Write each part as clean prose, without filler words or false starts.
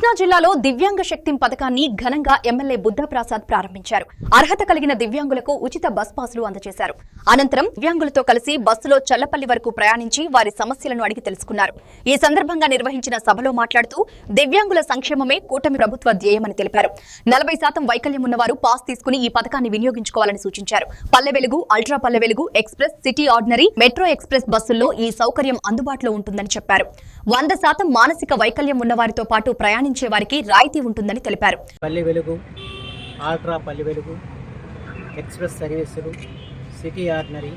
కృష్ణా జిల్లాలో దివ్యాంగ శక్తి పథకాన్ని ఘనంగా ఎమ్మెల్యే బుద్ధప్రసాద్ ప్రారంభించారు. అర్హత కలిగిన దివ్యాంగులకు ఉచిత బస్ పాసులు అందజేశారు. అనంతరం దివ్యాంగులతో కలిసి బస్సులో చల్లపల్లి వరకు ప్రయాణించి వారి సమస్యలను అడిగి తెలుసుకున్నారు. ఈ సందర్భంగా నిర్వహించిన సభలో మాట్లాడుతూ దివ్యాంగుల సంక్షేమమే కూటమి ప్రభుత్వ ధ్యేయమని తెలిపారు. 40% వైకల్యం ఉన్నవారు పాస్ తీసుకుని ఈ పథకాన్ని వినియోగించుకోవాలని సూచించారు. Palle Velugu, ultra Palle Velugu, express, city ordinary, metro express బస్సుల్లో ఈ సౌకర్యం అందుబాటులో ఉంటుందని చెప్పారు. 100% మానసిక వైకల్యం ఉన్నవారితో పాటు ప్రయాణించే వారికి రాయితీ ఉంటుందని తెలిపారు. పల్లె వెలుగు, అల్ట్రా పల్లె వెలుగు, ఎక్స్ప్రెస్ సర్వీసులు, సిటీ ఆర్డినరీ,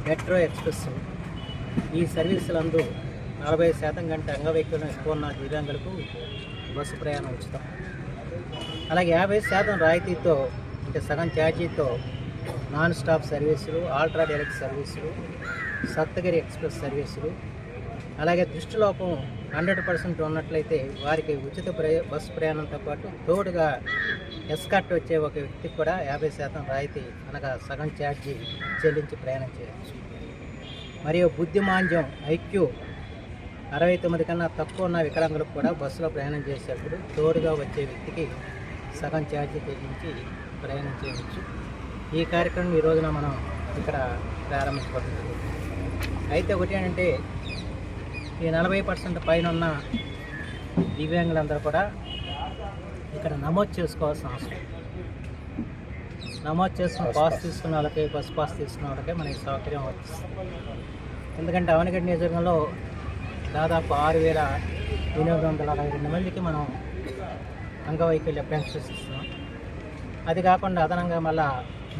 మెట్రో ఎక్స్ప్రెస్ ఈ సర్వీసులందు 40% కంటే అంగవైకల్యం ఎక్కువ ఉన్న దివ్యాంగులకు బస్సు ప్రయాణం ఉచితం. అలాగే 50% రాయితీతో అంటే సగం ఛార్జీతో నాన్ స్టాప్ సర్వీసులు, అల్ట్రా డైరెక్ట్ సర్వీసులు, సప్తగిరి ఎక్స్ప్రెస్ సర్వీసులు, అలాగే దృష్టిలోపం 100% ఉన్నట్లయితే వారికి ఉచిత బస్సు ప్రయాణంతో పాటు తోడుగా ఎస్కార్ట్ వచ్చే ఒక వ్యక్తికి కూడా 50% రాయితీ అనగా సగం ఛార్జీ చెల్లించి ప్రయాణం చేయవచ్చు. మరియు బుద్ధిమాంద్యం ఐక్యూ 69 కన్నా తక్కువ ఉన్న వికలాంగులకు కూడా బస్సులో ప్రయాణం చేసేటప్పుడు తోడుగా వచ్చే వ్యక్తికి సగం ఛార్జీ చెల్లించి ప్రయాణం చేయవచ్చు. ఈ కార్యక్రమం ఈ రోజున మనం ఇక్కడ ప్రారంభించబడుతుంది. అయితే ఒకటి ఏంటంటే ఈ 40% పైన ఉన్న దివ్యాంగులందరూ కూడా ఇక్కడ నమోదు చేసుకోవాల్సిన అవసరం. నమోదు చేసుకున్న పాస్ తీసుకున్న వాళ్ళకి, బస్ పాస్ తీసుకున్న వాళ్ళకి మనకి సౌకర్యం వస్తుంది. ఎందుకంటే అవనగడ్డ నియోజకవర్గంలో దాదాపు 6,862 మందికి మనం అంగవైకల్య పెన్షన్స్ ఇస్తున్నాం. అది కాకుండా అదనంగా మళ్ళా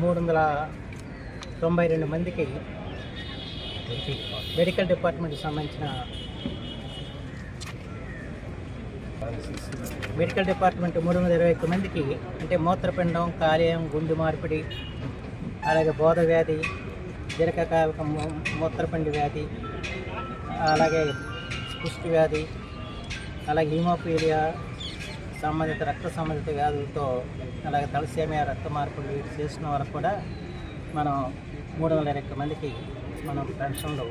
392 మందికి మెడికల్ డిపార్ట్మెంట్కి సంబంధించిన మెడికల్ డిపార్ట్మెంట్ 321 మందికి అంటే మూత్రపిండం, కాలేయం, గుండె మార్పిడి, అలాగే బోధ వ్యాధి, దీర్ఘకాలిక మూత్రపిండి వ్యాధి, అలాగే కుష్టి వ్యాధి, అలాగే హిమోఫీలియా సంబంధిత రక్త సంబంధిత వ్యాధులతో, అలాగే తలసేమియా రక్త మార్పులు చేసిన వరకు కూడా మనం 321 మందికి మనం పెన్షన్లు